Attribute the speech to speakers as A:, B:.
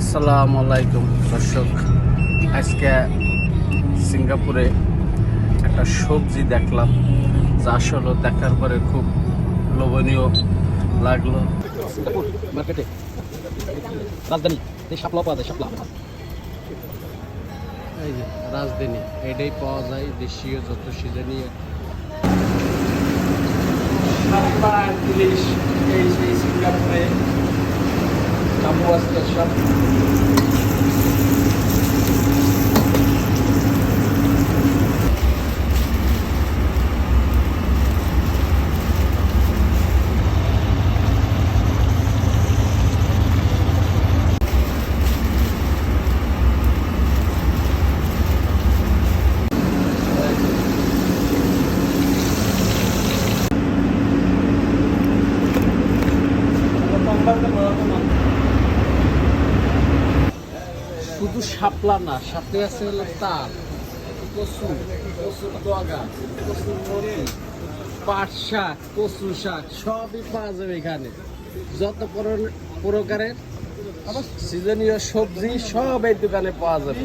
A: আসসালামু আলাইকুম দর্শক, আজকে সিঙ্গাপুরে একটা সবজি দেখলাম যা আসলে দেখার পরে খুব লোভনীয় লাগলো।
B: সিঙ্গাপুর মার্কেটে রাজধানী এই শাপলা পাওয়া যায়। শাপলা
A: এই যে রাজধানী, এটাই পাওয়া যায় দেশীয় যত সিজনীয়
B: ইলিশ এই সেই সিঙ্গাপুরে কামু আজকে সব
A: শুধু শাপলা না, সাথে আছে হলো তাল, কচু, কচুর ডগা, কচুর মরি, পাট শাক, কচু শাক সবই পাওয়া যাবে এখানে। যত প্রকারের সিজনীয় সবজি সব এই দোকানে পাওয়া যাবে।